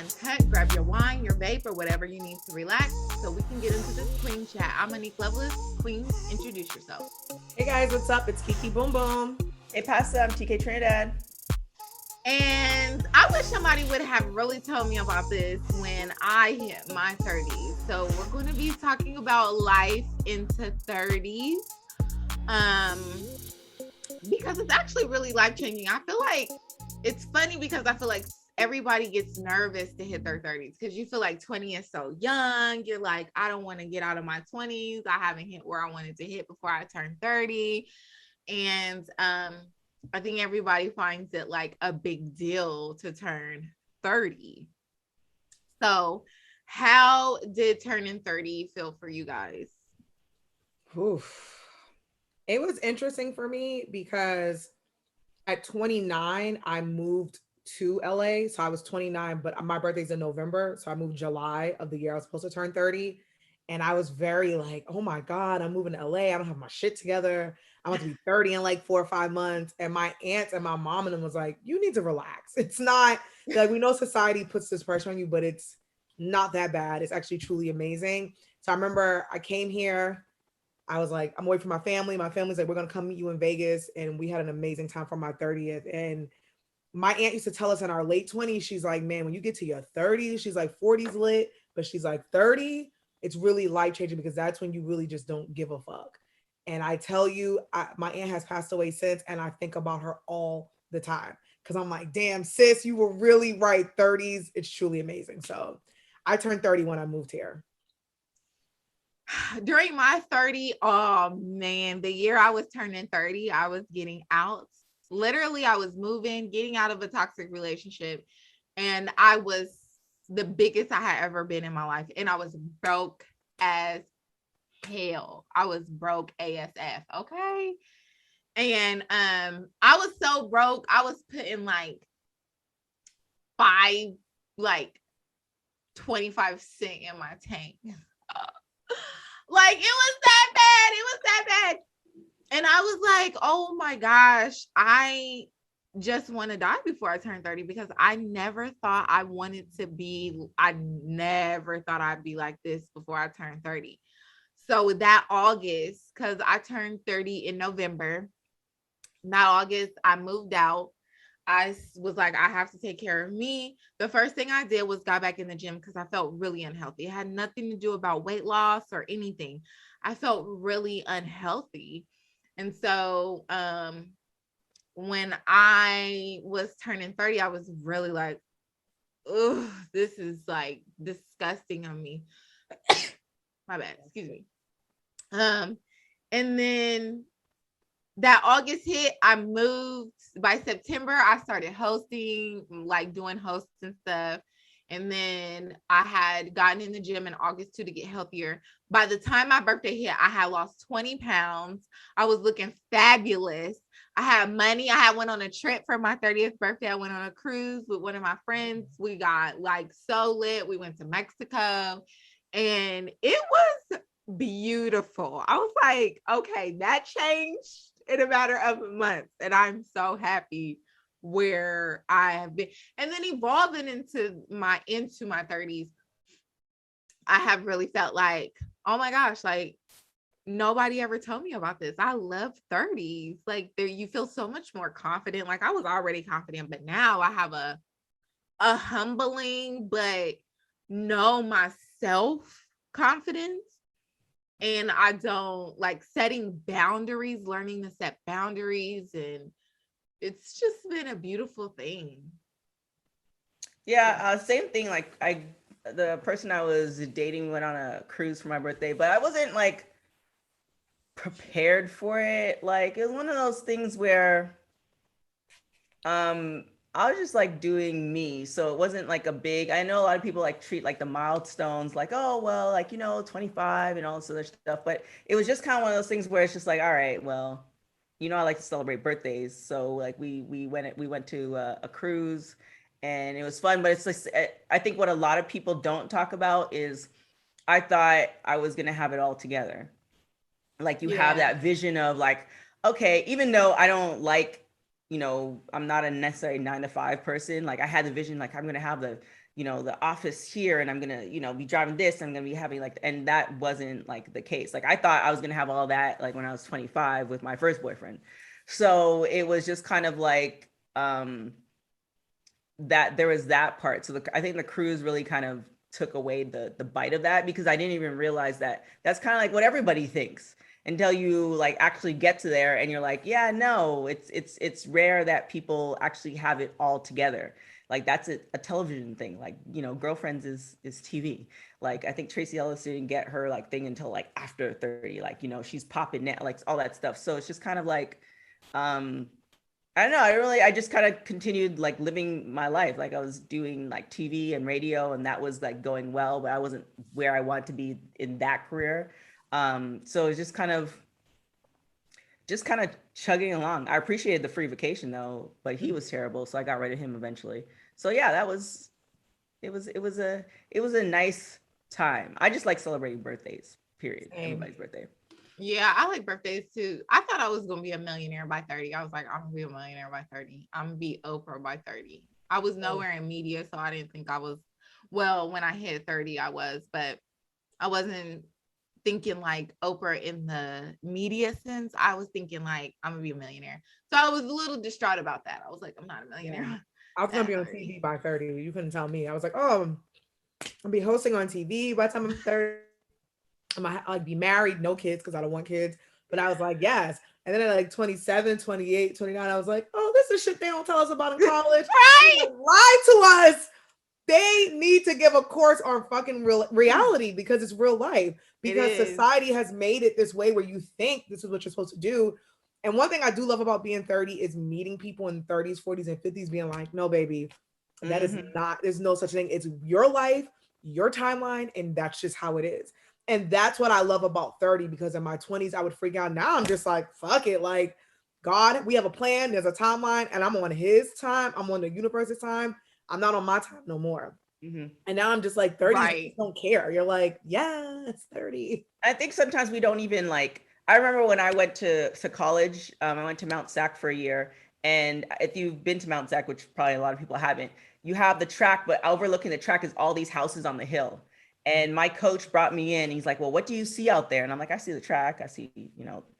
uncut. Grab your wine, your vape, or whatever you need to relax so we can get into this queen chat. I'm Monique Lovelace. Queen, introduce yourself. Hey guys, what's up? It's Kiki Boom Boom. Hey, Pasta, I'm TK Trinidad. And I wish somebody would have really told me about this when I hit my 30s. So we're going to be talking about life into 30s. Because it's actually really life-changing. I feel like it's funny because I feel like everybody gets nervous to hit their 30s because you feel like 20 is so young. You're like, I don't want to get out of my 20s. I haven't hit where I wanted to hit before I turn 30. And I think everybody finds it like a big deal to turn 30. So how did turning 30 feel for you guys? Oof. It was interesting for me because at 29, I moved to LA. So I was 29, but my birthday's in November. So I moved July of the year I was supposed to turn 30. And I was very like, oh my God, I'm moving to LA. I don't have my shit together. I want to be 30 in like 4 or 5 months. And my aunts and my mom and them was like, you need to relax. It's not like, we know society puts this pressure on you, but it's not that bad. It's actually truly amazing. So I remember I came here. I was like, I'm away from my family. My family's like, we're going to come meet you in Vegas. And we had an amazing time for my 30th. And my aunt used to tell us in our late 20s, she's like, man, when you get to your 30s, she's like 40s lit, but she's like 30, it's really life changing because that's when you really just don't give a fuck. And I tell you, my aunt has passed away since, and I think about her all the time because I'm like, damn, sis, you were really right. 30s, it's truly amazing. So I turned 30 when I moved here. During my 30, oh man, the year I was turning 30, I was getting out. Literally, I was moving, getting out of a toxic relationship, and I was the biggest I had ever been in my life. And I was broke as hell. I was broke ASF, okay? And I was so broke, I was putting like 25 cents in my tank. Like it was that bad. It was that bad. And I was like, oh my gosh, I just want to die before I turn 30 because I never thought I never thought I'd be like this before I turned 30. So with that August, because I turned 30 in November, that August, I moved out. I was like, I have to take care of me. The first thing I did was got back in the gym because I felt really unhealthy. It had nothing to do about weight loss or anything. I felt really unhealthy. And so when I was turning 30, I was really like, oh, this is like disgusting on me. My bad, excuse me. And then that August hit, I moved. By September, I started hosting, like doing hosts and stuff. And then I had gotten in the gym in August too to get healthier. By the time my birthday hit, I had lost 20 pounds. I was looking fabulous. I had money. I had went on a trip for my 30th birthday. I went on a cruise with one of my friends. We got like so lit. We went to Mexico and it was beautiful. I was like, okay, that changed in a matter of months. And I'm so happy where I have been. And then evolving into my 30s, I have really felt like, oh my gosh, like nobody ever told me about this. I love 30s. Like there, you feel so much more confident. Like I was already confident, but now I have a humbling, but know myself confidence. And I don't like setting boundaries, learning to set boundaries. And it's just been a beautiful thing. Yeah, same thing. Like the person I was dating went on a cruise for my birthday, but I wasn't like prepared for it. Like it was one of those things where I was just like doing me. So it wasn't like a big, I know a lot of people like treat like the milestones like, oh, well, like, 25 and all this other stuff. But it was just kind of one of those things where it's just like, all right, well, I like to celebrate birthdays. So like we went to a cruise and it was fun. But it's like, I think what a lot of people don't talk about is I thought I was going to have it all together. Like you have that vision of like, okay, even though I don't like I'm not a necessary 9 to 5 person. Like I had the vision, like I'm gonna have the office here, and I'm gonna, be driving this. I'm gonna be having like, and that wasn't like the case. Like I thought I was gonna have all that like when I was 25 with my first boyfriend. So it was just kind of like that there was that part. So I think the cruise really kind of took away the bite of that, because I didn't even realize that that's kind of like what everybody thinks until you like actually get to there and you're like, yeah, no, it's rare that people actually have it all together. Like that's a television thing. Like, Girlfriends is TV. Like I think Tracy Ellis didn't get her like thing until like after 30. Like, she's popping now, like all that stuff. So it's just kind of like um I don't know. I just kind of continued like living my life. Like I was doing like TV and radio, and that was like going well, but I wasn't where I wanted to be in that career. So it's just kind of chugging along. I appreciated the free vacation though, but he was terrible, so I got rid of him eventually. So yeah, it was a nice time. I just like celebrating birthdays. Period. Same. Everybody's birthday. Yeah, I like birthdays too. I thought I was gonna be a millionaire by 30. I was like, I'm gonna be a millionaire by 30. I'm gonna be Oprah by 30. I was nowhere in media, so I didn't think I was. Well, when I hit 30, I was, but I wasn't thinking like Oprah in the media sense. I was thinking like I'm gonna be a millionaire. So I was a little distraught about that. I was like, I'm not a millionaire. Yeah. I was gonna be on TV by 30. You couldn't tell me. I was like, oh, I'll be hosting on TV by the time I'm 30. I might like be married, no kids because I don't want kids. But I was like, yes. And then at like 27, 28, 29, I was like, oh, this is shit they don't tell us about in college. Right? They lie to us. They need to give a course on fucking real reality, because it's real life. Because society has made it this way where you think this is what you're supposed to do. And one thing I do love about being 30 is meeting people in 30s, 40s, and 50s being like, no, baby, that is not, there's no such thing. It's your life, your timeline, and that's just how it is. And that's what I love about 30, because in my 20s, I would freak out. Now I'm just like, fuck it. Like, God, we have a plan. There's a timeline, and I'm on his time. I'm on the universe's time. I'm not on my time no more. And now I'm just like 30, Right. you just don't care. You're like, yeah, it's 30. I think sometimes we don't even like. I remember when I went to college, I went to Mount Sac for a year. And if you've been to Mount Sac, which probably a lot of people haven't, you have the track, but overlooking the track is all these houses on the hill. And my coach brought me in. He's like, well, what do you see out there? And I'm like, I see the track. I see,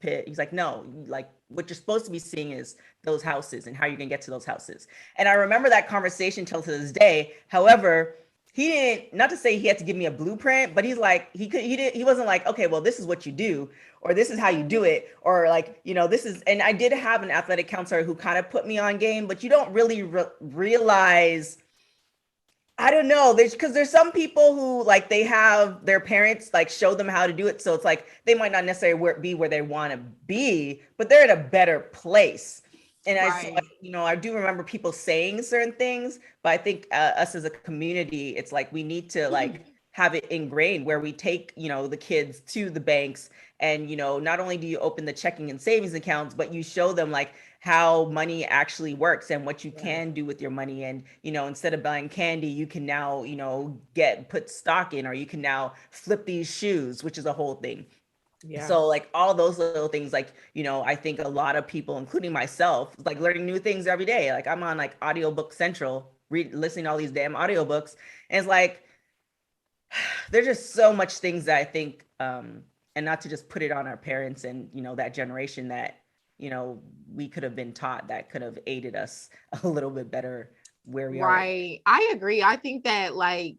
pit. He's like, no, like what you're supposed to be seeing is those houses and how you're going to get to those houses. And I remember that conversation till to this day. However, he didn't, not to say he had to give me a blueprint, but he's like, he wasn't like, okay, well, this is what you do, or this is how you do it, or like, this is, and I did have an athletic counselor who kind of put me on game, but you don't really realize, I don't know. There's some people who like they have their parents like show them how to do it. So it's like they might not necessarily be where they want to be, but they're in a better place. And I do remember people saying certain things, but I think us as a community, it's like we need to like have it ingrained where we take, the kids to the banks, and, not only do you open the checking and savings accounts, but you show them like how money actually works and what you can do with your money. And, instead of buying candy, you can now, put stock in, or you can now flip these shoes, which is a whole thing. Yeah. So like all those little things, like, I think a lot of people, including myself, like learning new things every day. Like I'm on like Audiobook Central, listening to all these damn audiobooks. And it's like, there's just so much things that I think, and not to just put it on our parents and, that generation that, we could have been taught that could have aided us a little bit better where we are. Right. I agree. I think that like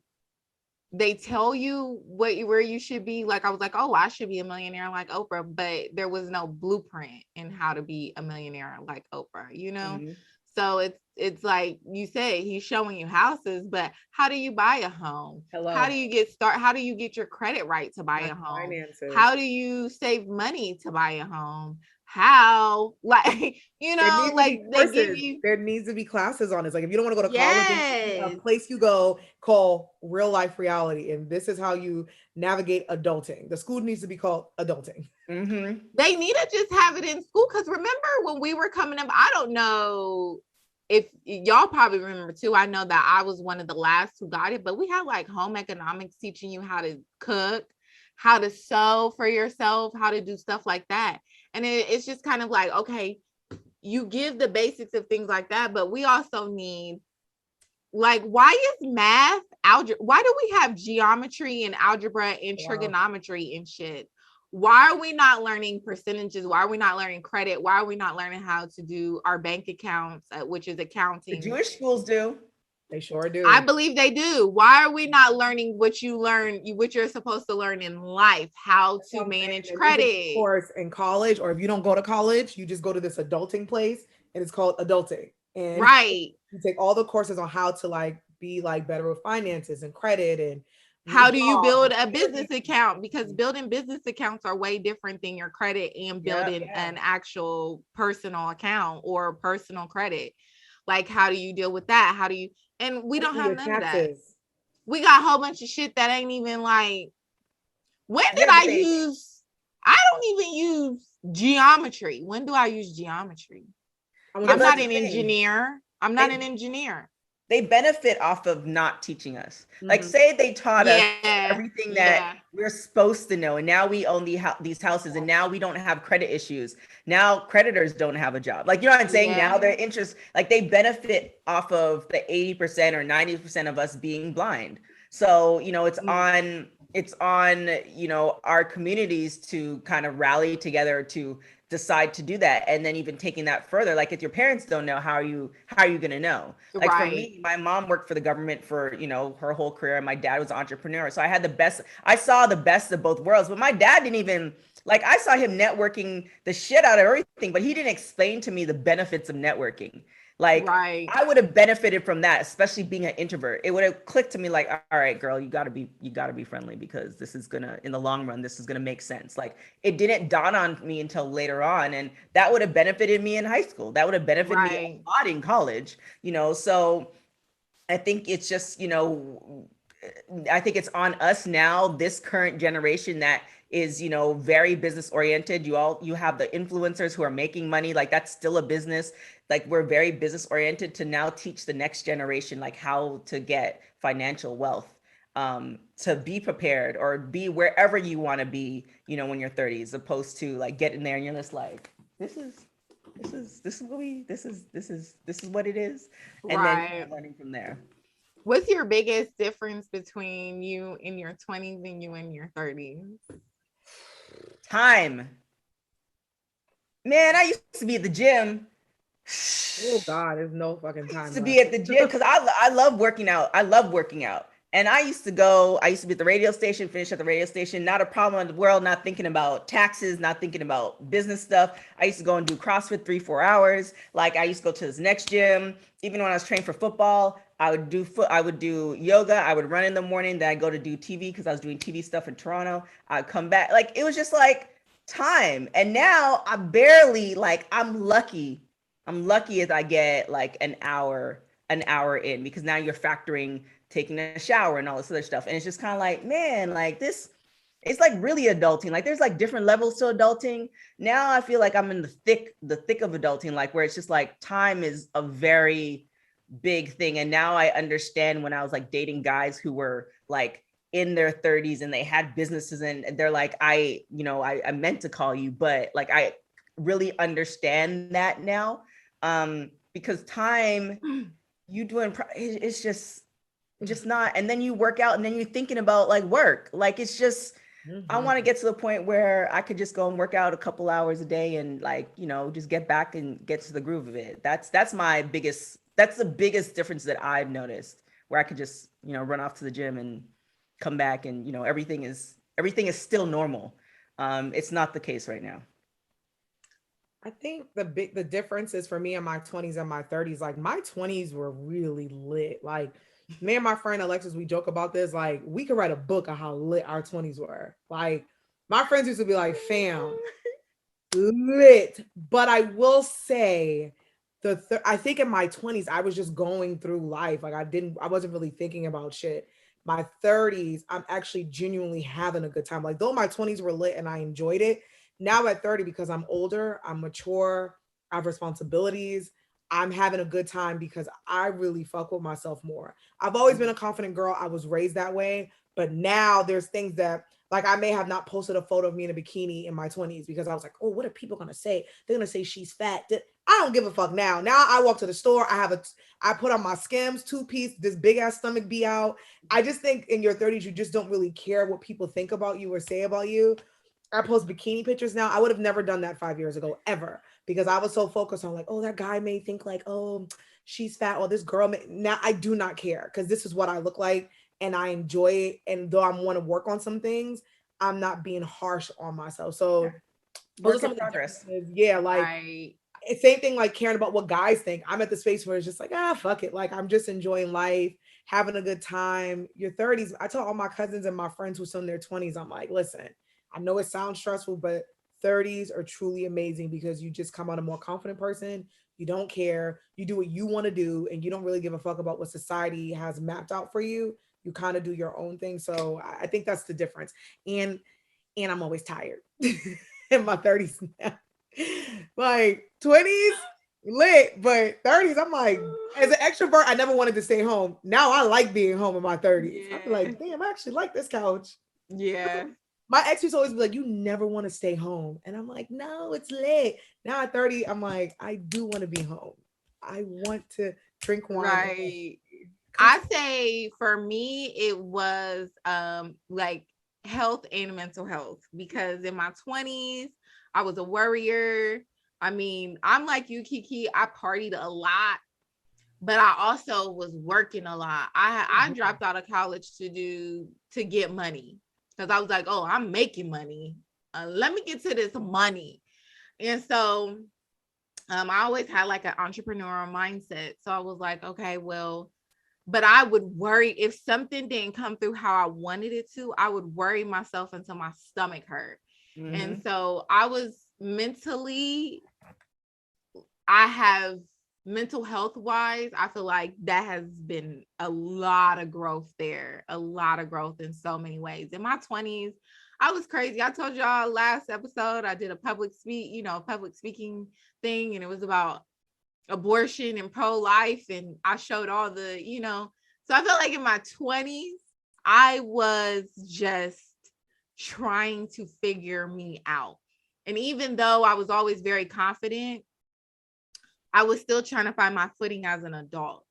they tell you where you should be. Like I was like, oh, I should be a millionaire like Oprah, but there was no blueprint in how to be a millionaire like Oprah, So it's like you say, he's showing you houses, but how do you buy a home? Hello. How do you get started? How do you get your credit right to buy a home? Finances. How do you save money to buy a home? How, like, like they give you, there needs to be classes on this. Like if you don't want to go to college, a place you go called Real Life Reality, and this is how you navigate adulting. The school needs to be called adulting. They need to just have it in school, because remember when we were coming up, I don't know if y'all probably remember too. I know that I was one of the last who got it, but we had like home economics teaching you how to cook, how to sew for yourself, how to do stuff like that. And it's just kind of like, okay, you give the basics of things like that, but we also need, like, why is math, algebra, why do we have geometry and algebra and trigonometry and shit? Why are we not learning percentages? Why are we not learning credit? Why are we not learning how to do our bank accounts, which is The accounting? Jewish schools do. They sure do. I believe they do. Why are we not learning what you learn, what you're supposed to learn in life, how to manage credit? Of course, in college, or if you don't go to college, you just go to this adulting place, and it's called adulting. And Right. you take all the courses on how to like be like better with finances and credit and how do you build a business account? Because building business accounts are way different than your credit and building an actual personal account or personal credit. Like, how do you deal with that? How do you, and we don't have none of that. We got a whole bunch of shit that ain't even like, when did I use, I don't even use geometry. When do I use geometry? I'm not an engineer. I'm not an engineer. They benefit off of not teaching us. Like, say they taught us everything that we're supposed to know, and now we own these houses, and now we don't have credit issues. Now creditors don't have a job. Like, you know what I'm saying? Now their interest, like, they benefit off of the 80% or 90% of us being blind. So, you know, it's on, you know, our communities to kind of rally together to decide to do that. And then even taking that further, like, if your parents don't know, how are you going to know? Like, for me, my mom worked for the government for, you know, her whole career, and my dad was an entrepreneur. So I saw the best of both worlds, but my dad didn't even, like, I saw him networking the shit out of everything, but he didn't explain to me the benefits of networking. Like, I would have benefited from that, especially being an introvert. It would have clicked to me like, all right, girl, you gotta be friendly, because this is gonna, in the long run, this is gonna make sense. Like, it didn't dawn on me until later on. And that would have benefited me in high school. That would have benefited me a lot in college, you know? So I think it's just, you know, I think it's on us now, this current generation that is, you know, very business oriented. You have the influencers who are making money. Like, that's still a business. Like, we're very business oriented to now teach the next generation, like, how to get financial wealth, to be prepared or be wherever you want to be, you know, when you're 30, as opposed to like getting there and you're just like, this is what it is. And then learning from there. What's your biggest difference between you in your 20s and you in your 30s? Time. Man, I used to be at the gym. Oh God, there's no fucking time. I used to be at the gym because I love working out. I love working out. And I used to be at the radio station, finish at the radio station, not a problem in the world, not thinking about taxes, not thinking about business stuff. I used to go and do CrossFit 3-4 hours. Like, I used to go to this next gym. Even when I was trained for football, I would do yoga. I would run in the morning. Then I'd go to do TV because I was doing TV stuff in Toronto. I'd come back. Like, it was just like time. And now I barely, like, I'm lucky if I get like an hour in, because now you're factoring taking a shower and all this other stuff. And it's just kind of like, man, like, this, it's like really adulting. Like, there's like different levels to adulting. Now I feel like I'm in the thick of adulting, like, where it's just like time is a very big thing. And now I understand when I was like dating guys who were like in their 30s and they had businesses, and they're like, I meant to call you, but like, I really understand that now. Because time, you doing, it's just not. And then you work out, and then you're thinking about like work. Like, it's just, I want to get to the point where I could just go and work out a couple hours a day and, like, you know, just get back and get to the groove of it. That's the biggest difference that I've noticed, where I could just, you know, run off to the gym and come back, and, you know, everything is still normal. It's not the case right now. I think the difference is, for me in my 20s and my 30s, like, my 20s were really lit. Like, me and my friend Alexis, we joke about this. Like, we could write a book of how lit our 20s were. Like, my friends used to be like, fam, lit. But I will say, I think in my 20s, I was just going through life. Like, I wasn't really thinking about shit. My 30s, I'm actually genuinely having a good time. Like, though my 20s were lit and I enjoyed it, now at 30, because I'm older, I'm mature, I have responsibilities, I'm having a good time because I really fuck with myself more. I've always been a confident girl. I was raised that way. But now there's things that, like, I may have not posted a photo of me in a bikini in my 20s because I was like, oh, what are people going to say? They're going to say she's fat. I don't give a fuck now. Now I walk to the store. I put on my Skims 2-piece, this big ass stomach be out. I just think in your 30s, you just don't really care what people think about you or say about you. I post bikini pictures now. I would have never done that 5 years ago, ever, because I was so focused on like, oh, that guy may think like, oh, she's fat, or this girl may. Now I do not care because this is what I look like and I enjoy it. And though I want to work on some things, I'm not being harsh on myself. So those are Work some in of the progress. differences. Yeah, like Right. same thing, like caring about what guys think. I'm at the space where it's just like, fuck it. Like I'm just enjoying life, having a good time. Your 30s. I tell all my cousins and my friends who's in their 20s, I'm like, listen, I know it sounds stressful, but 30s are truly amazing because you just come out a more confident person. You don't care. You do what you want to do, and you don't really give a fuck about what society has mapped out for you. You kind of do your own thing. So I think that's the difference. And I'm always tired in my 30s now. Like 20s, lit, but 30s, I'm like, as an extrovert, I never wanted to stay home. Now I like being home in my 30s. I feel Yeah. like, damn, I actually like this couch. Yeah. My ex used to always be like, you never want to stay home. And I'm like, no, it's lit. Now at 30, I'm like, I do want to be home. I want to drink wine. Right. I say for me, it was like health and mental health, because in my 20s, I was a worrier. I mean, I'm like you, Kiki. I partied a lot, but I also was working a lot. I dropped out of college to get money because I was like, oh, I'm making money. Let me get to this money. And so I always had like an entrepreneurial mindset. So I was like, okay, well, but I would worry if something didn't come through how I wanted it to. I would worry myself until my stomach hurt. Mhm. And so I was mentally, I have mental health wise, I feel like that has been a lot of growth there, a lot of growth in so many ways. In my 20s, I was crazy. I told y'all last episode, I did a public speaking thing, and it was about abortion and pro-life, and I showed all so I felt like in my 20s, I was just trying to figure me out. And even though I was always very confident, I was still trying to find my footing as an adult.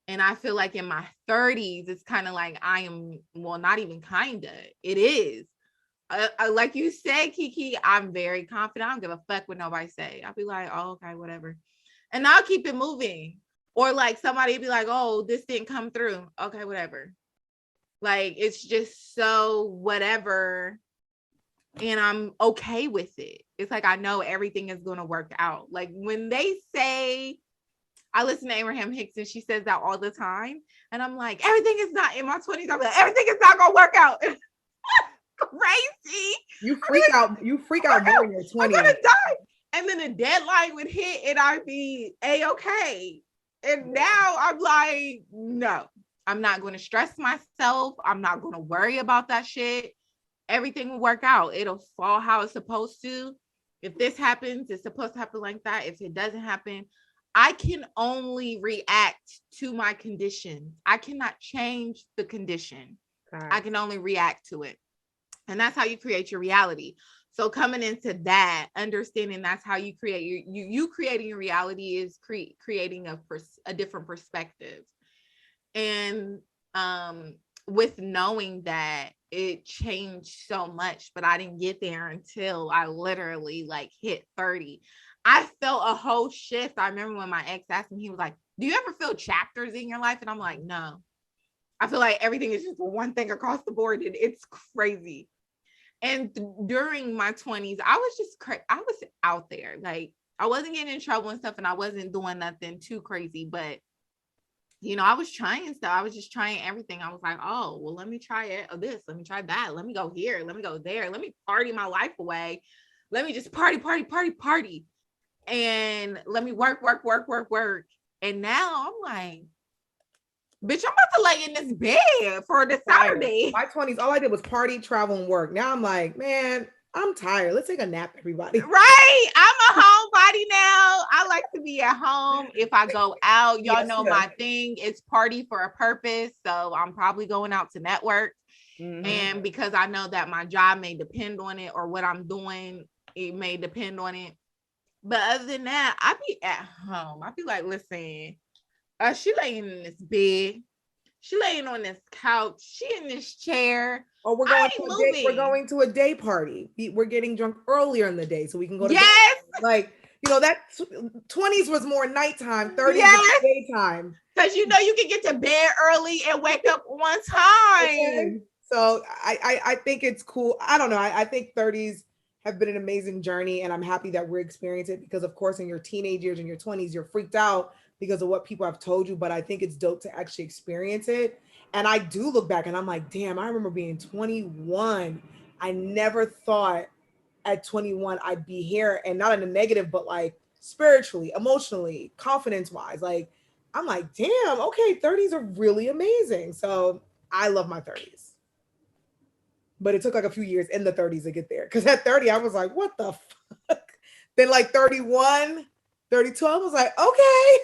And I feel like in my 30s, it's kind of like I am, well, not even kind of, it is. Like you said, Kiki, I'm very confident. I don't give a fuck what nobody say. I'll be like, oh, okay, whatever. And I'll keep it moving. Or like somebody be like, oh, this didn't come through. Okay, whatever. Like it's just so whatever. And I'm okay with it. It's like I know everything is going to work out. Like when they say, I listen to Abraham Hicks and she says that all the time. And I'm like, everything is not in my 20s. I'm like, everything is not going to work out. Crazy. You freak out more in your 20s. I'm gonna die. And then the deadline would hit and I'd be A-okay. And now I'm like, no, I'm not going to stress myself. I'm not going to worry about that shit. Everything will work out. It'll fall how it's supposed to. If this happens, it's supposed to happen like that. If it doesn't happen, I can only react to my condition. I cannot change the condition. I can only react to it. And that's how you create your reality. So coming into that, understanding that's how you create you creating your reality is creating a different perspective. And with knowing that it changed so much, but I didn't get there until I literally like hit 30. I felt a whole shift. I remember when my ex asked me, he was like, do you ever feel chapters in your life? And I'm like, no. I feel like everything is just one thing across the board. And it's crazy. And during my 20s, I was just I was out there. Like I wasn't getting in trouble and stuff, and I wasn't doing nothing too crazy, but I was trying stuff. I was just trying everything. I was like, oh, well, let me try it. Oh, this, let me try that. Let me go here. Let me go there. Let me party my life away. Let me just party. And let me work. And now I'm like, bitch, I'm about to lay in this bed for the Saturday. My 20s, all I did was party, travel, and work. Now I'm like, man, I'm tired. Let's take a nap, everybody. Right. I'm a body now. I like to be at home. If I go out, y'all Yes, know yeah. my thing is party for a purpose. So I'm probably going out to network. And because I know that my job may depend on it, or what I'm doing, it may depend on it. But other than that, I be at home. I be like, listen, she laying in this bed. She laying on this couch. She in this chair. Oh, we're I going ain't to a day. We're moving. going to a day party. We're getting drunk earlier in the day so we can go to bed. Yes, Like, that 20s was more nighttime, 30s was yes. daytime. Because you know you can get to bed early and wake up on time. Okay? So I think it's cool. I don't know. I think 30s have been an amazing journey, and I'm happy that we're experiencing it, because of course in your teenage years and your 20s, you're freaked out because of what people have told you. But I think it's dope to actually experience it. And I do look back and I'm like, damn, I remember being 21. I never thought at 21 I'd be here, and not in a negative, but like spiritually, emotionally, confidence wise. Like, I'm like, damn, okay, 30s are really amazing. So I love my 30s. But it took like a few years in the 30s to get there. Because at 30, I was like, what the fuck? Then like 31, 32, I was like, okay.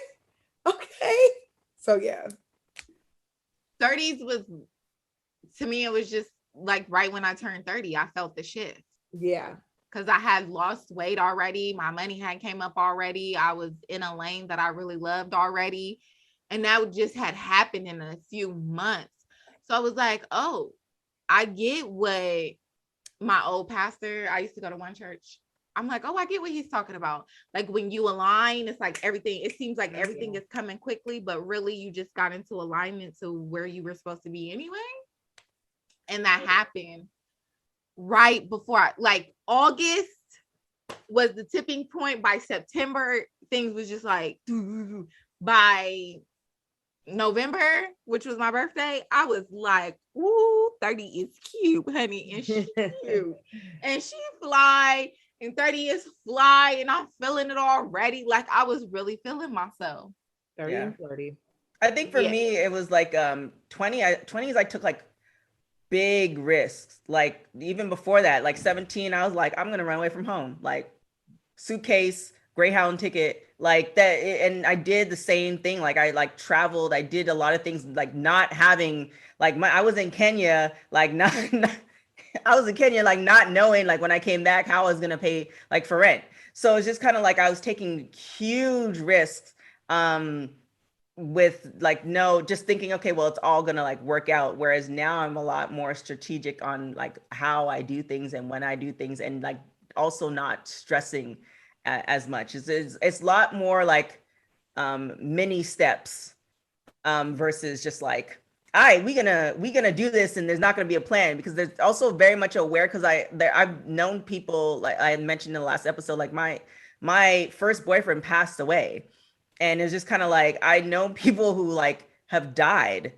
So yeah. 30s was, to me, it was just like right when I turned 30, I felt the shift. Yeah. Because I had lost weight already. My money had came up already. I was in a lane that I really loved already. And that just had happened in a few months. So I was like, oh, I get what my old pastor, I used to go to one church. I'm like, oh, I get what he's talking about. Like when you align, it's like everything, it seems like everything is coming quickly, but really you just got into alignment to where you were supposed to be anyway. And that happened right before, like August was the tipping point. By September, things was just like, by November, which was my birthday, I was like, ooh, 30 is cute, honey. And she's cute. And she fly, and 30 is fly, and I'm feeling it already. Like I was really feeling myself. 30 and 40. I think for me, it was like 20s, I took like big risks. Like even before that, like 17, I was like, I'm gonna run away from home. Like suitcase, Greyhound ticket, like that. And I did the same thing. Like I like traveled, I did a lot of things, like not having, like I was in Kenya, like I was in Kenya, like not knowing like when I came back how I was gonna pay like for rent. So it's just kind of like I was taking huge risks with like no, just thinking, okay, well, it's all gonna like work out. Whereas now I'm a lot more strategic on like how I do things and when I do things, and like also not stressing as much. It's a lot more like mini steps versus just like, all right, we gonna do this, and there's not gonna be a plan, because there's also very much aware, because I've known people, like I mentioned in the last episode, like my first boyfriend passed away, and it's just kind of like I know people who like have died,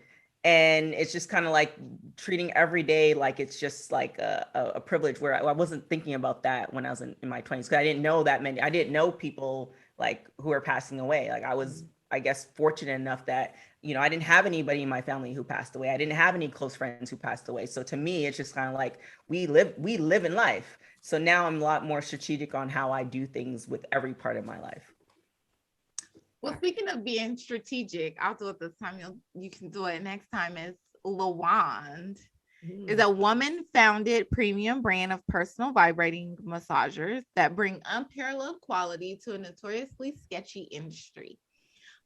and it's just kind of like treating every day like it's just like a privilege, where I wasn't thinking about that when I was in my 20s, because I didn't know that many. I didn't know people like who are passing away. Like I was, I guess, fortunate enough that, you know, I didn't have anybody in my family who passed away. I didn't have any close friends who passed away. So to me, it's just kind of like we live in life. So now I'm a lot more strategic on how I do things with every part of my life. Well, speaking of being strategic, I'll do it this time. You can do it next time. Is LaWand is a woman-founded premium brand of personal vibrating massagers that bring unparalleled quality to a notoriously sketchy industry.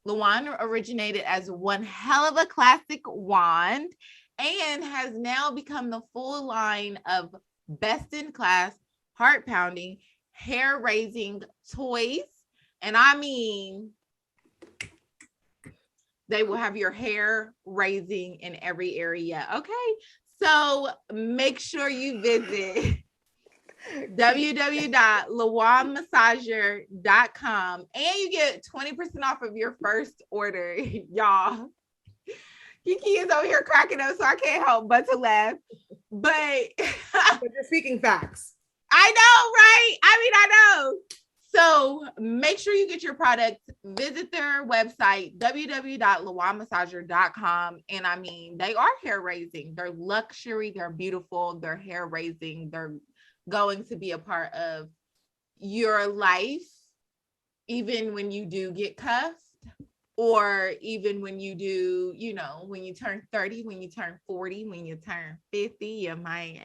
LaWand originated as one hell of a classic wand and has now become the full line of best-in-class, heart-pounding, hair-raising toys. And I mean, they will have your hair raising in every area. Okay. So make sure you visit www.lawandmassager.com and you get 20% off of your first order, y'all. Kiki is over here cracking up, so I can't help but to laugh. But you're speaking facts. I know, right? I mean, I know. So make sure you get your product. Visit their website, www.lawandmassager.com. And I mean, they are hair raising. They're luxury. They're beautiful. They're hair raising. They're going to be a part of your life even when you do get cuffed, or even when you do, when you turn 30, when you turn 40, when you turn 50, you might.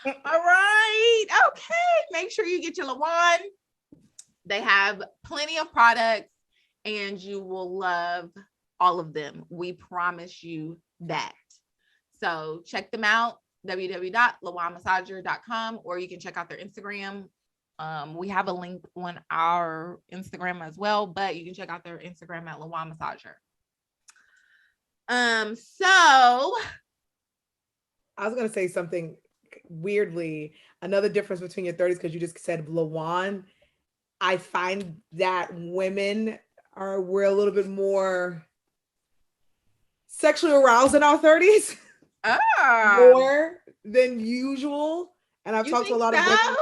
All right. Okay. Make sure you get your Lawan. They have plenty of products and you will love all of them. We promise you that. So check them out, www.lawanmassager.com, or you can check out their Instagram. We have a link on our Instagram as well, but you can check out their Instagram at Lawan Massager. So I was gonna say something weirdly. Another difference between your 30s, because you just said Lawan. I find that we're a little bit more sexually aroused in our 30s. More than usual. And I've talked to a lot of women.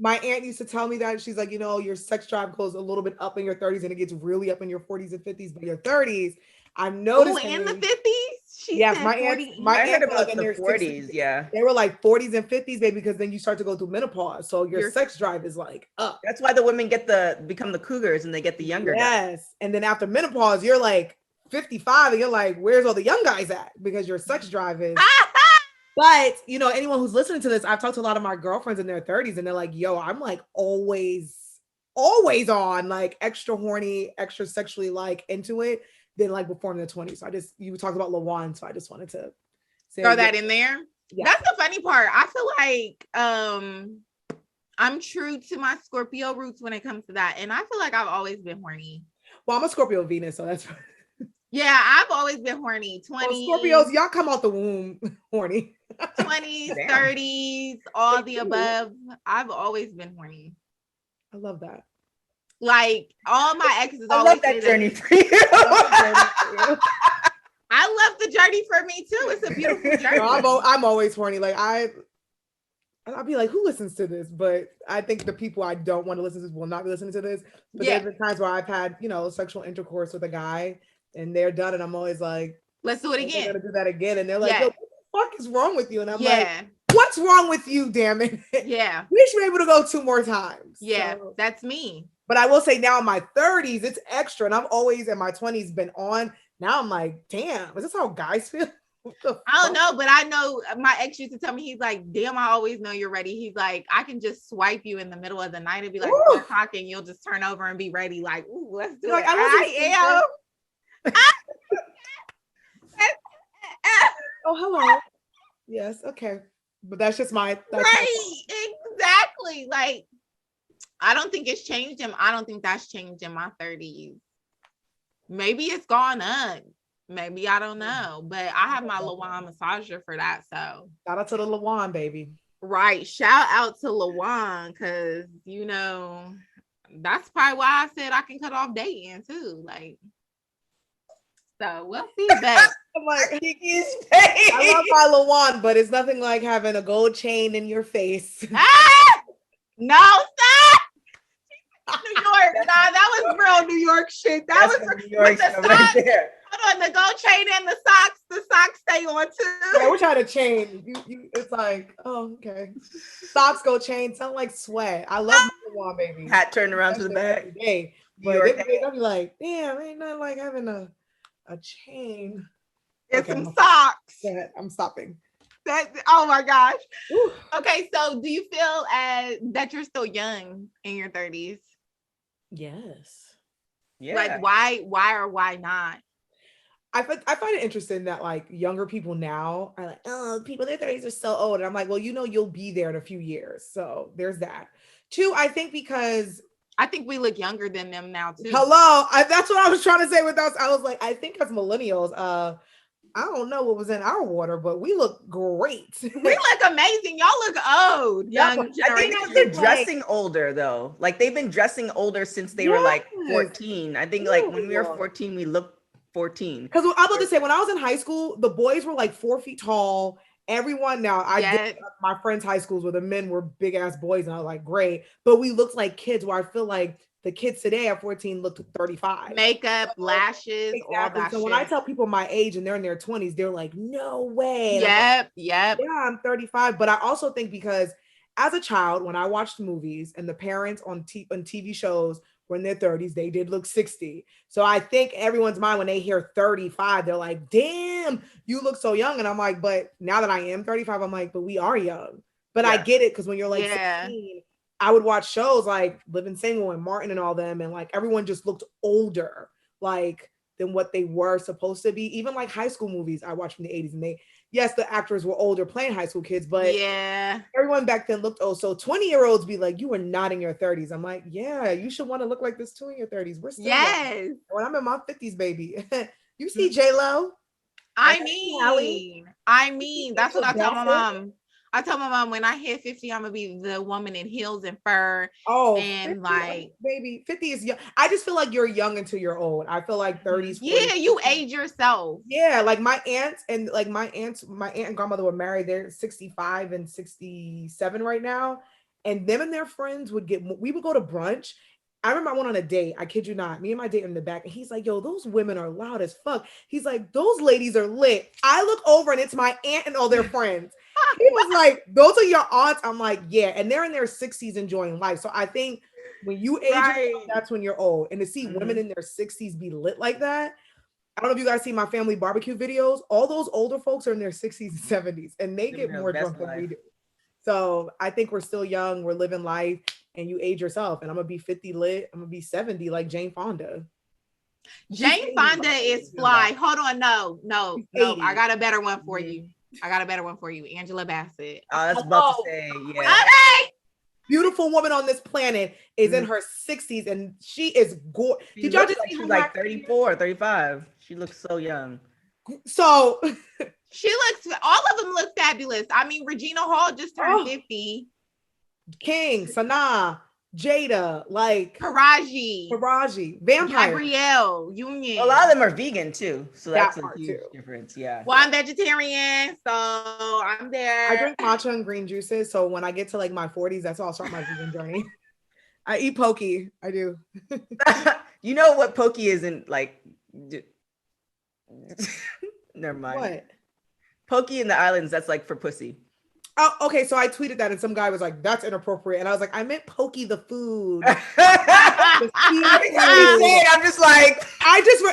My aunt used to tell me that. She's like, your sex drive goes a little bit up in your 30s and it gets really up in your 40s and 50s, but your 30s, I'm noticing. In the 50s? Yes, my aunt heard about like the 40s. 60s. Yeah. They were like 40s and 50s, baby, because then you start to go through menopause. So your sex drive is like up. That's why the women become the cougars and they get the younger guys. Yes. And then after menopause, you're like 55 and you're like, where's all the young guys at? Because your sex drive is. But, anyone who's listening to this, I've talked to a lot of my girlfriends in their 30s and they're like, yo, I'm like always on, like extra horny, extra sexually like into it than like before in the 20s. So you talked about Lawan, so I just wanted to throw that in there. Yeah. That's the funny part. I feel like I'm true to my Scorpio roots when it comes to that. And I feel like I've always been horny. Well, I'm a Scorpio Venus, so that's yeah, I've always been horny. 20s. Scorpios, y'all come out the womb horny. 20s, 30s, all the above. I've always been horny. I love that. Like all my exes I love that journey for you. I love the journey for me too. It's a beautiful journey. I'm always horny. Like I'll be like, who listens to this? But I think the people I don't want to listen to this will not be listening to this. But there's been times where I've had, sexual intercourse with a guy and they're done. And I'm always like, let's do it again. We're gonna do that again. And they're like, yo, what the fuck is wrong with you? And I'm like, what's wrong with you, damn it? Yeah. We should be able to go 2 more times. Yeah, so, that's me. But I will say now in my 30s, it's extra. And I've always in my 20s been on. Now I'm like, damn, is this how guys feel? I don't know, but I know my ex used to tell me, he's like, damn, I always know you're ready. He's like, I can just swipe you in the middle of the night and be like, 4 o'clock, and you'll just turn over and be ready. Like, ooh, let's do it. I am. Oh, hello. Yes, okay. But that's just my exactly. Like, I don't think it's changed him. I don't think that's changed in my 30s. Maybe it's gone up. Maybe, I don't know. But I have my Lawan massager for that. So shout out to the Lawan, baby. Right. Shout out to Lawan, because that's probably why I said I can cut off dating too. Like, so we'll see. But I'm like, I love my Lawan, but it's nothing like having a gold chain in your face. No, stop. New York. Nah, that was real New York shit. That's was New York with the socks. Right there. Hold on, the gold chain and the socks stay on too. Yeah, we're trying to chain. It's like, oh, okay. Socks, gold chain, sound like sweat. I love my Lawan, baby. Hat turned around to the back. But I'll be like, damn, ain't nothing like having a chain. And some socks. I'm stopping. Oh my gosh. Ooh. Okay, so do you feel that you're still young in your 30s? Yes. Yeah. Like why or why not? I find it interesting that like younger people now are like, oh, people in their 30s are so old. And I'm like, well, you'll be there in a few years. So there's that. 2, I think because I think we look younger than them now too. Hello. That's what I was trying to say with us. I was like, I think as millennials, I don't know what was in our water, but we look great. We look amazing. Y'all look old. Young I think they're dressing older though. Like they've been dressing older since they were like 14. I think like when we were 14, we looked 14. Because I'm about to say, when I was in high school, the boys were like 4 feet tall. Everyone now, did my friends' high schools where the men were big ass boys, and I was like, great. But we looked like kids, where I feel like the kids today at 14 look 35. Makeup, lashes, exactly. all that. So when I tell people my age and they're in their 20s, they're like, no way. Yep. Yeah, I'm 35. But I also think because as a child, when I watched movies and the parents on TV shows were in their 30s, they did look 60. So I think everyone's mind when they hear 35, they're like, damn, you look so young. And I'm like, but now that I am 35, I'm like, but we are young. But I Yeah. get it because when you're like Yeah. 16, I would watch shows like Living Single and Martin and all them, and like everyone just looked older, like than what they were supposed to be. Even like high school movies I watched from the 80s, and yes, the actors were older playing high school kids, but Yeah. everyone back then looked old. So 20-year-olds be like, you were not in your 30s. I'm like, yeah, you should want to look like this too in your 30s. We're still young. Yes. When I'm in my 50s, baby. You see J-Lo? I Halle? mean, that's what I tell my Bassett? mom. I tell my mom when I hit 50, I'm gonna be the woman in heels and fur. Oh, And 50, like, baby, 50 is young. I just feel like you're young until you're old. I feel like 30s, 40s. yeah, you age yourself. Yeah, like my aunts and like my aunt and grandmother were married. They're 65 and 67 right now. And them and their friends we would go to brunch. I remember I went on a date. I kid you not. Me and my date in the back, and he's like, yo, those women are loud as fuck. He's like, those ladies are lit. I look over and it's my aunt and all their friends. He was like, those are your aunts. I'm like, yeah. And they're in their 60s enjoying life. So I think when you age, yourself, that's when you're old. And to see women in their 60s be lit like that. I don't know if you guys see my family barbecue videos. All those older folks are in their 60s and 70s, and they get more drunk than we do. So I think we're still young. We're living life, and you age yourself. And I'm gonna be 50 lit. I'm gonna be 70 like Jane Fonda. Jane Fonda is fly. Hold on, no. I got a better one for you. Angela Bassett. I was about to say, yeah. Okay. Beautiful woman on this planet is in her 60s, and she is gorgeous. Did y'all just see she's like 34, 35? She looks so young. So all of them look fabulous. I mean, Regina Hall just turned 50. King, Sanaa, Jada, like Taraji, Vampire, Gabrielle Union. A lot of them are vegan too, so that's a huge too. difference. Yeah. Well, I'm vegetarian, so I'm there. I drink matcha and green juices, so when I get to like my 40s, that's how I'll start my vegan journey. I eat pokey. I do. You know what pokey isn't like? Never mind. What? Pokey in the islands, that's like for pussy. Oh, okay. So I tweeted that, and some guy was like, "That's inappropriate," and I was like, "I meant pokey the food." I'm just like,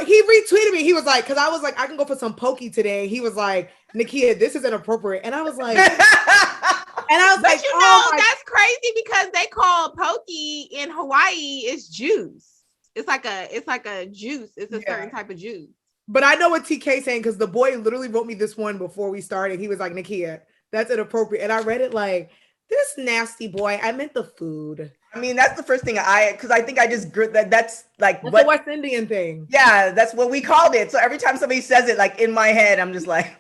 he retweeted me. He was like, because I was like, I can go for some pokey today. He was like, Nakia, this is inappropriate, and I was like, that's crazy because they call pokey in Hawaii is juice. It's like a juice. It's a certain type of juice. But I know what TK saying because the boy literally wrote me this one before we started. He was like, Nakia, that's inappropriate. And I read it like, this nasty boy. I meant the food. I mean, that's the first thing because I think I just that's like that's a West Indian thing. Yeah, that's what we called it. So every time somebody says it, like in my head, I'm just like,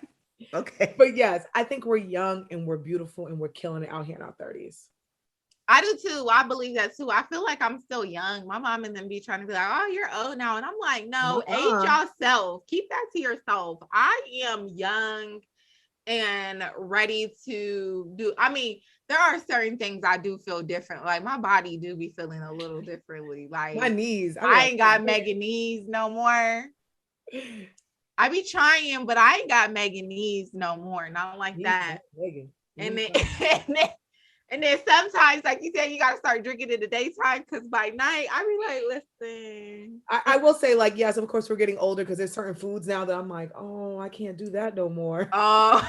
okay. But yes, I think we're young and we're beautiful and we're killing it out here in our 30s. I do too. I believe that too. I feel like I'm still young. My mom and them be trying to be like, oh, you're old now. And I'm like, no, age yourself. Keep that to yourself. I am young and ready to do. I mean, there are certain things I do feel different. Like my body do be feeling a little differently. Like my knees. I ain't got mega knees no more. I be trying, but I ain't got mega knees no more. Not like that. And then sometimes, like you said, you gotta start drinking in the daytime because by night, I be like, listen. I will say, like, yes, of course, we're getting older because there's certain foods now that I'm like, oh, I can't do that no more. Oh,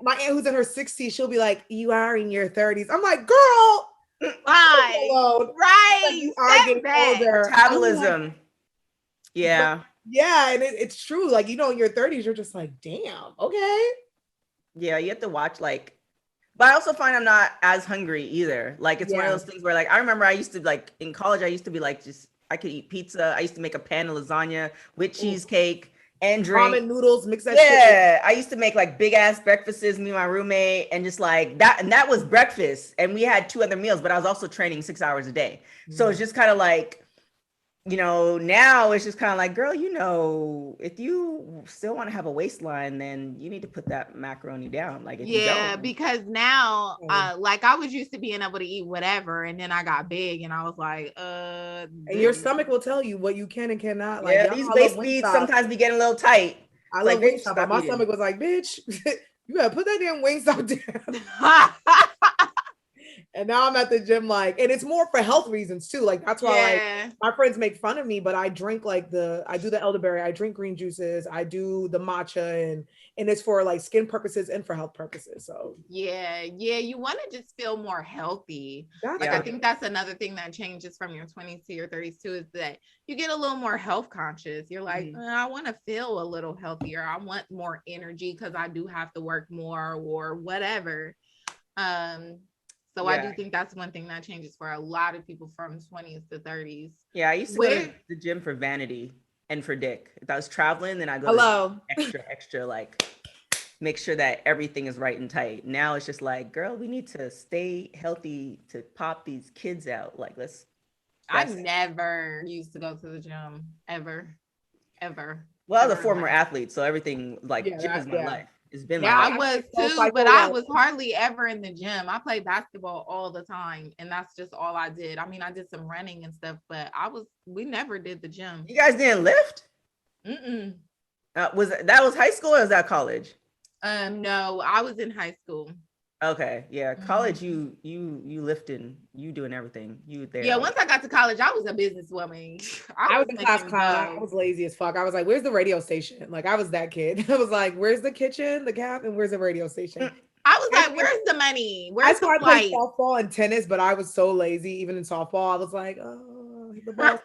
my aunt who's in her 60s, she'll be like, you are in your 30s. I'm like, girl, right, like, you are getting older. Metabolism. Like, yeah. Yeah, and it's true. Like, you know, in your 30s, you're just like, damn, okay. Yeah, you have to watch like. But I also find I'm not as hungry either. Like it's one of those things where like I remember I used to like in college I used to be like I could eat pizza. I used to make a pan of lasagna with cheesecake and drink. Ramen noodles, mix that shit. Yeah, I used to make like big ass breakfasts, me and my roommate, and just like that. And that was breakfast. And we had 2 other meals, but I was also training 6 hours a day. So it's just kind of like, you know, now it's just kind of like, girl, you know, if you still want to have a waistline, then you need to put that macaroni down. Like, if you don't. Because now, like I was used to being able to eat whatever, and then I got big, and I was like, and your stomach will tell you what you can and cannot. Like, yeah, these waist beads sometimes be getting a little tight. I love Wingstop, but my stomach was like, bitch, you gotta put that damn Wingstop down. And now I'm at the gym, like, and it's more for health reasons too. Like, that's why, like, Yeah. my friends make fun of me, but I drink I do the elderberry, I drink green juices, I do the matcha, and it's for like skin purposes and for health purposes. So Yeah, yeah, you want to just feel more healthy. that's Like I Yeah. think that's another thing that changes from your 20s to your 30s too, is that you get a little more health conscious. You're like, Mhm. I want to feel a little healthier. I want more energy because I do have to work more or whatever. Um, so I Yeah. do think that's one thing that changes for a lot of people from 20s to 30s. Yeah. I used to go to Where the gym for vanity and for dick. If I was traveling, then I go to the gym hello. extra, like make sure that everything is right and tight. Now it's just like, girl, we need to stay healthy to pop these kids out. Like, let's, I that's, never used to go to the gym ever, ever, well, I was a ever in former life. athlete. So everything, like, Yeah, gym is my yeah. life. It's been my Now I life. I was take Soul too, but Cycle I like was hardly ever in the gym. I played basketball all the time, and that's just all I did. I mean, I did some running and stuff, but we never did the gym. You guys didn't lift? Mm-mm. That was high school or was that college? No, I was in high school. Okay, yeah, college. Mhm. You lifting, you doing everything. You there Yeah, all once day. I got to college, I was a businesswoman. I I was was in class making clown. I dough. was lazy as fuck. I was like, "Where's the radio station?" Like, I was that kid. I was like, "Where's the kitchen, the cab, and where's the radio station?" Mm. I was I like, "Where's the money? I Where's the swear I played flight?" softball and tennis, but I was so lazy. Even in softball, I was like, "Oh, the ball."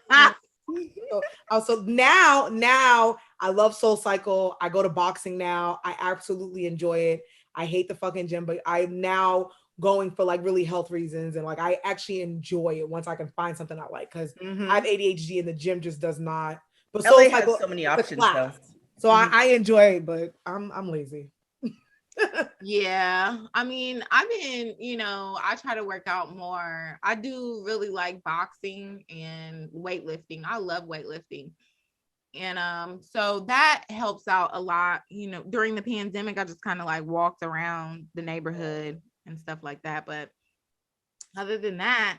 So, so now I love Soul Cycle. I go to boxing now. I absolutely enjoy it. I hate the fucking gym, but I'm now going for like really health reasons, and like I actually enjoy it once I can find something I like, because I have Mm-hmm. ADHD and the gym just does not. But Soul LA has Cycle, so many it's a options class, though. so Mhm. I enjoy it, but I'm lazy. Yeah, I mean, I've been, I try to work out more. I do really like boxing and weightlifting. I love weightlifting. And so that helps out a lot. During the pandemic, I just kind of like walked around the neighborhood and stuff like that. But other than that,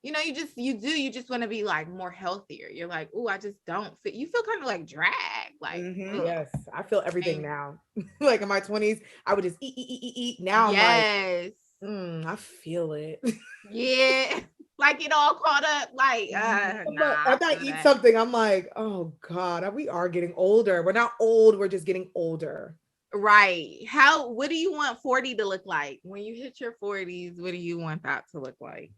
you just want to be like more healthier. You're like, oh, I just don't fit. You feel kind of like drag, like, Mm-hmm. ugh. Yes, I feel everything And now. Like in my 20s, I would just eat. Now I'm like, yes. I feel it. Yeah, like it all caught up. Like, But nah, I after I feel eat that. something, I'm like, oh God, we are getting older. We're not old, we're just getting older. Right. What do you want 40 to look like? When you hit your 40s, what do you want that to look like?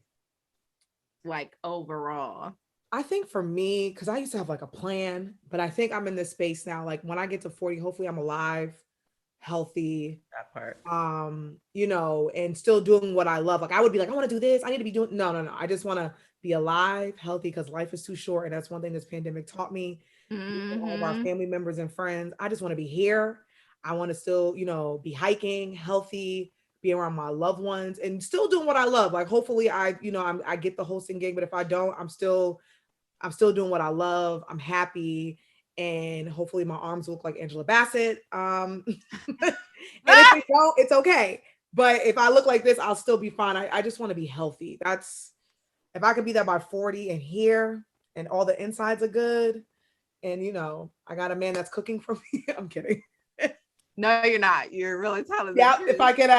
Like overall. I think for me, because I used to have like a plan, but I think I'm in this space now. Like when I get to 40, hopefully I'm alive, healthy, That part. and still doing what I love. Like I would be like, I want to do this. I need to be doing no. I just want to be alive, healthy, because life is too short. And that's one thing this pandemic taught me. Losing all of our Mm-hmm. family members and friends. I just want to be here. I want to still, be hiking, healthy, be around my loved ones, and still doing what I love. Like hopefully I get the hosting gig, but if I don't, I'm still doing what I love. I'm happy. And hopefully my arms look like Angela Bassett. And if they don't, it's okay. But if I look like this, I'll still be fine. I just want to be healthy. That's if I could be that by 40 and here and all the insides are good. And I got a man that's cooking for me. I'm kidding. No, you're not. You're really telling the Yeah, if truth. I could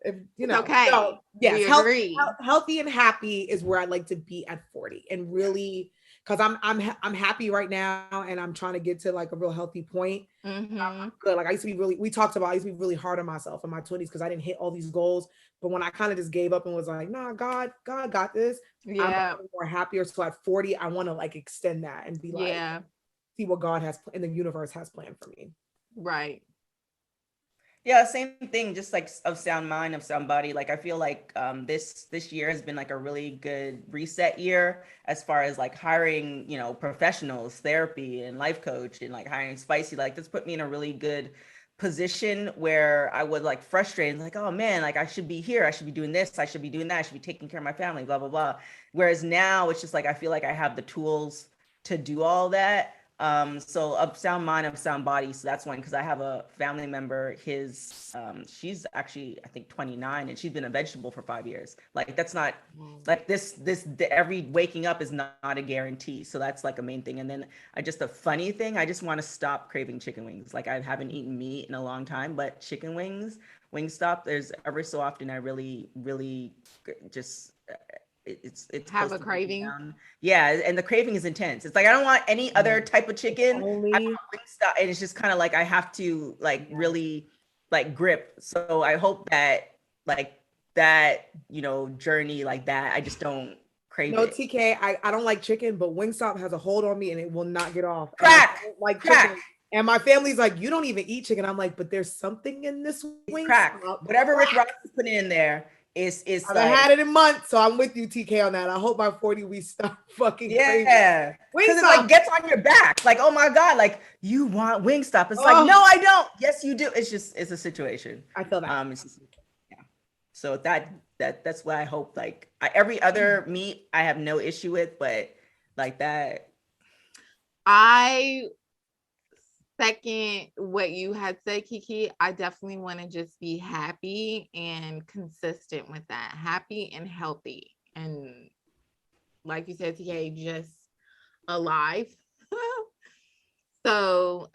if It's so okay. yes, We agree. healthy and happy is where I'd like to be at 40, and really because I'm happy right now, and I'm trying to get to like a real healthy point. Mm-hmm. I'm good. Like I used to be really, we talked about, I used to be really hard on myself in my 20s because I didn't hit all these goals. But when I kind of just gave up and was like, nah, God got this, I'm Yeah. more happier. So at 40, I want to like extend that and be like, Yeah. see what God has in the universe has planned for me. Right. Yeah, same thing. Just like of sound mind, of sound body. Like I feel like this year has been like a really good reset year as far as like hiring, professionals, therapy, and life coach, and like hiring Spicy. Like this put me in a really good position where I was like frustrated, like, oh man, like I should be here, I should be doing this, I should be doing that, I should be taking care of my family, blah blah blah. Whereas now it's just like I feel like I have the tools to do all that. So of sound mind, of sound body. So that's one because I have a family member, she's actually I think 29 and she's been a vegetable for 5 years. Like that's not like every waking up is not a guarantee. So that's like a main thing. And then a funny thing, I just want to stop craving chicken wings. Like I haven't eaten meat in a long time, but chicken wings, Wingstop, there's every so often I really, really just it's Have close a to breaking craving. down. Yeah, and the craving is intense. It's like I don't want any other type of chicken. I Only want Wingstop, and it's just kind of like I have to like really like grip. So I hope that like that journey like that I just don't crave no it. TK. I don't like chicken, but Wingstop has a hold on me and it will not get off. And I Crack, don't like chicken. crack. And my family's like, you don't even eat chicken. I'm like, but there's something in this It's crack. Wingstop. Whatever Rick Ross is putting in there is I haven't like had it in months, so I'm with you, TK, on that. I hope by 40 we stop fucking craving yeah. Because it like Wingstop. gets on your back. Like, oh my God, like you want Wingstop. It's like, Oh, no, I don't. Yes, you do. It's a situation. I feel that. It's just, yeah. So that's what I hope. Like every other meat I have no issue with, but like that. I second what you had said, Kiki. I definitely want to just be happy and consistent with that. Happy and healthy. And like you said, TK, just alive. So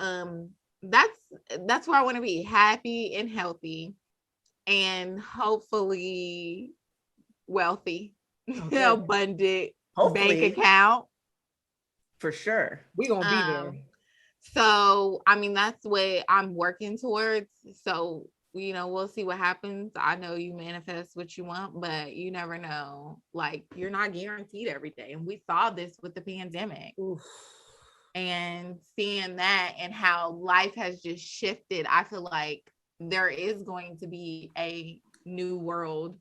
that's where I want to be, happy and healthy and hopefully wealthy, Okay. abundant Hopefully, bank account. for sure. We gonna be there. So I mean that's what I'm working towards. So we'll see what happens. I know you manifest what you want, but you never know. Like you're not guaranteed every day. And we saw this with the pandemic. Oof. And seeing that and how life has just shifted, I feel like there is going to be a new world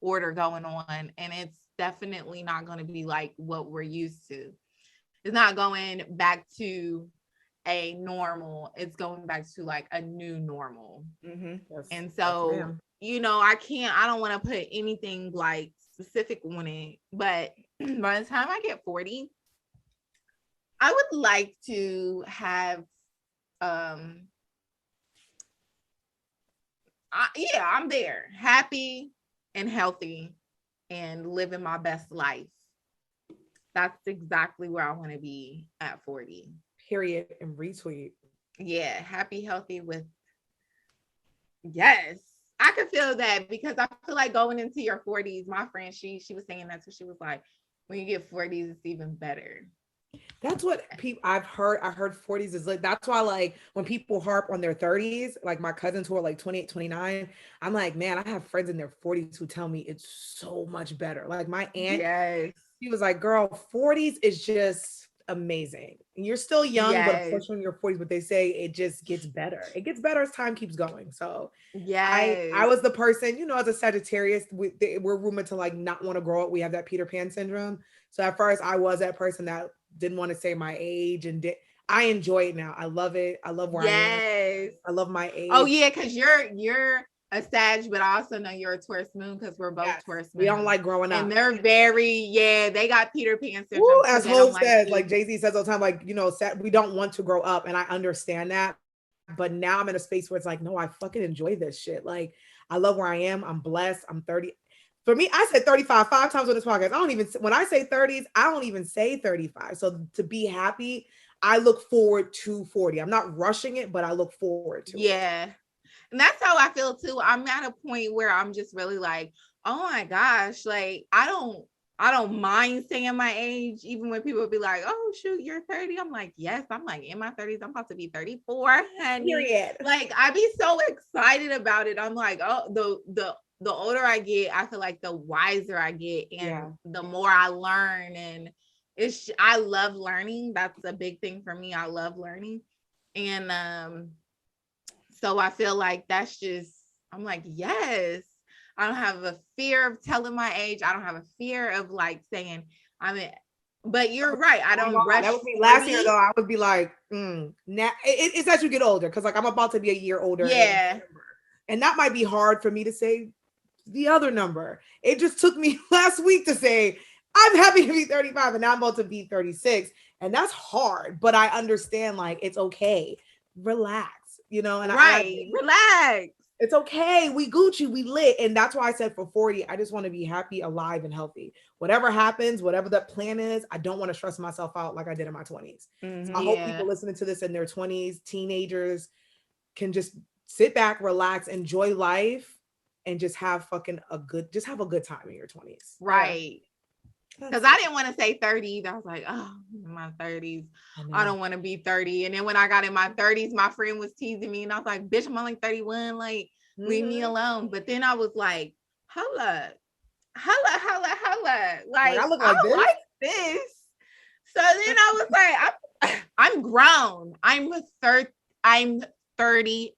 order going on. And it's definitely not going to be like what we're used to. It's not going back to a normal, it's going back to like a new normal. Mm-hmm. Yes, And so, I don't want to put anything like specific on it, but by the time I get 40, I would like to have, I'm there, happy and healthy and living my best life. That's exactly where I want to be at 40. Period. And retweet. Yeah, happy, healthy with, yes. I could feel that because I feel like going into your 40s, my friend, she was saying that too. She was like, when you get 40s, it's even better. That's what people I've heard. I heard 40s is like, that's why like when people harp on their 30s, like my cousins who are like 28, 29, I'm like, man, I have friends in their 40s who tell me it's so much better. Like my aunt, Yes. she was like, girl, 40s is just amazing. You're still young, but of Yes. course when you're 40s, but they say it just gets better. It gets better as time keeps going. So Yes. I was the person, as a Sagittarius, we're rumored to like not want to grow up. We have that Peter Pan syndrome. So at first I was that person that didn't want to say my age and I enjoy it now. I love it. I love where I am. I love my age. Oh yeah, because you're a Sag, but I also know you're a Taurus moon because we're both Taurus moon. We don't like growing up. And they're they got Peter Pan syndrome. Ooh, as Hope says, like Jay-Z says all the time, like, we don't want to grow up. And I understand that. But now I'm in a space where it's like, no, I fucking enjoy this shit. Like, I love where I am. I'm blessed. I'm 30. For me, I said 35 5 times on this podcast. When I say 30s, I don't even say 35. So to be happy, I look forward to 40. I'm not rushing it, but I look forward to it. Yeah. And that's how I feel too. I'm at a point where I'm just really like, oh my gosh, like I don't mind saying my age, even when people be like, oh shoot, you're 30. I'm like, yes, I'm like in my 30s. I'm about to be 34. Period. Like I be so excited about it. I'm like, oh, the older I get, I feel like the wiser I get and the more I learn. And I love learning. That's a big thing for me. I love learning. And so I feel like that's just, I'm like, yes, I don't have a fear of telling my age. I don't have a fear of like saying but you're right. I don't rush. That would be last year though. I would be like, now it's as you get older. Cause like I'm about to be a year older. Yeah. And that might be hard for me to say the other number. It just took me last week to say, I'm happy to be 35 and now I'm about to be 36. And that's hard, but I understand like, it's okay. Relax. And relax. It's okay. We Gucci, we lit. And that's why I said for 40, I just want to be happy, alive, and healthy. Whatever happens, whatever that plan is, I don't want to stress myself out like I did in my 20s. So I hope people listening to this in their 20s, teenagers, can just sit back, relax, enjoy life, and just have a good time in your 20s. Right. Because I didn't want to say 30. I was like, oh, in my 30s. I don't want to be 30. And then when I got in my 30s, my friend was teasing me. And I was like, bitch, I'm only 31. Like, leave me alone. But then I was like, holla. Like, I look I like this. like this. So then I was like, I'm grown. I'm 30.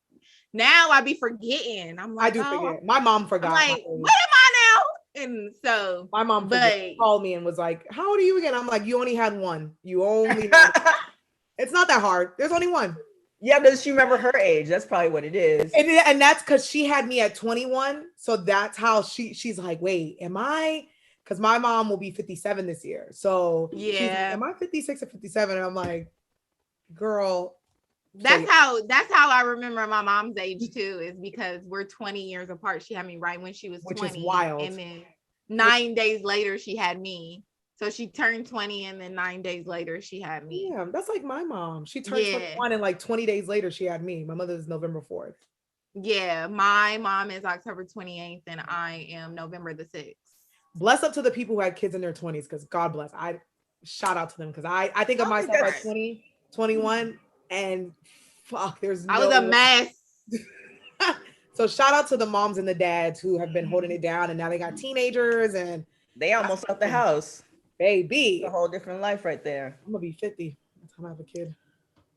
Now I be forgetting. I'm like, I do forget. My mom forgot. I'm like, what am I now? And so my mom called me and was like, how old are you again? I'm like, you only had one. You only had one. It's not that hard. There's only one. Yeah, does she remember her age? That's probably what it is. And that's because she had me at 21. So that's how she's like, wait, am I? Because my mom will be 57 this year. So she's like, am I 56 or 57? And I'm like, girl. That's how I remember my mom's age too, is because we're 20 years apart. She had me right when she was 20. Which is wild. And then 9 days later, she had me. So she turned 20 and then 9 days later, she had me. Yeah, that's like my mom. She turned 21 and like 20 days later, she had me. My mother is November 4th. Yeah, my mom is October 28th and I am November the 6th. Bless up to the people who had kids in their 20s, because God bless. I shout out to them, because I think of myself at 20, 21, and fuck, I was a mess. So shout out to the moms and the dads who have been holding it down, and now they got teenagers and they almost left the house. Baby, it's a whole different life right there. I'm gonna be 50 by the time I have a kid.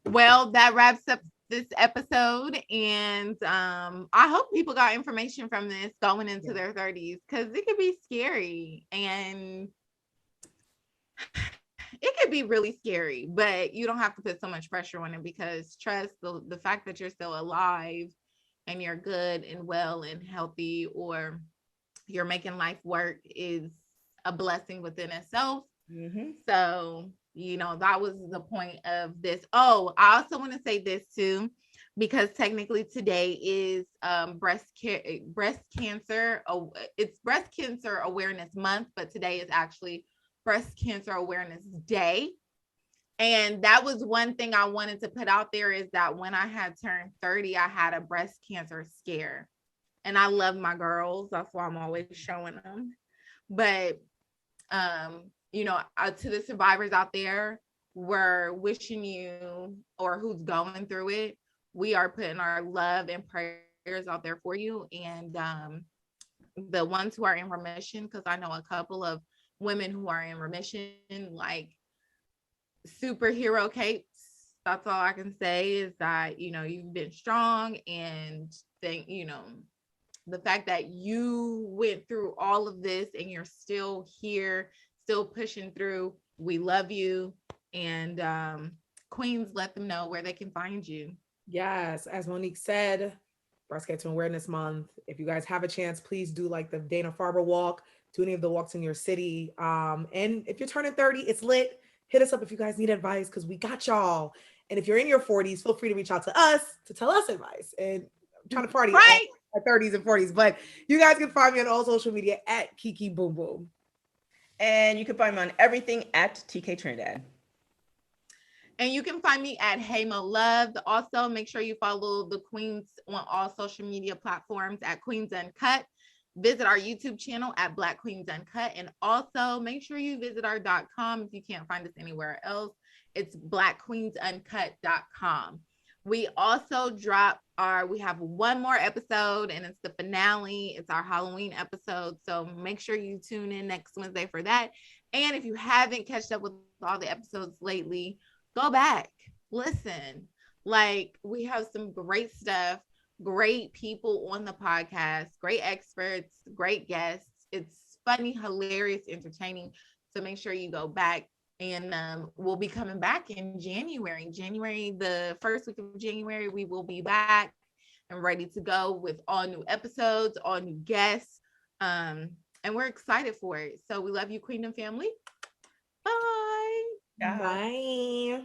Well, that wraps up this episode, and I hope people got information from this going into their 30s, because it could be scary and it could be really scary, but you don't have to put so much pressure on it, because trust the fact that you're still alive and you're good and well and healthy, or you're making life work, is a blessing within itself. So, that was the point of this. Oh, I also want to say this too, because technically today is breast cancer. It's Breast Cancer Awareness Month, but today is actually Breast Cancer Awareness Day. And that was one thing I wanted to put out there, is that when I had turned 30, I had a breast cancer scare. And I love my girls. That's why I'm always showing them. But, to the survivors out there, we're wishing you, or who's going through it, we are putting our love and prayers out there for you. And the ones who are in remission, because I know a couple of women who are in remission, like superhero capes. That's all I can say, is that, you've been strong, and the fact that you went through all of this and you're still here, still pushing through. We love you. And Queens, let them know where they can find you. Yes, as Monique said, Breast Cancer Awareness Month. If you guys have a chance, please do like the Dana-Farber walk, do any of the walks in your city. And if you're turning 30, it's lit. Hit us up if you guys need advice, because we got y'all. And if you're in your 40s, feel free to reach out to us to tell us advice. And I'm trying to party at 30s and 40s. But you guys can find me on all social media at Kiki Boom Boom. And you can find me on everything at TK Trinidad. And you can find me at Heymo Loved. Also, make sure you follow the Queens on all social media platforms at Queens Uncut. Visit our YouTube channel at Black Queens Uncut. And also make sure you visit our .com if you can't find us anywhere else. It's blackqueensuncut.com. We also we have one more episode, and it's the finale. It's our Halloween episode. So make sure you tune in next Wednesday for that. And if you haven't catched up with all the episodes lately, go back, listen. Like, we have some great stuff, great people on the podcast, great experts, great guests. It's funny, hilarious, entertaining. So make sure you go back, and we'll be coming back in January, the first week of January. We will be back and ready to go with all new episodes, all new guests. And we're excited for it. So we love you, Queendom family. Bye. Bye.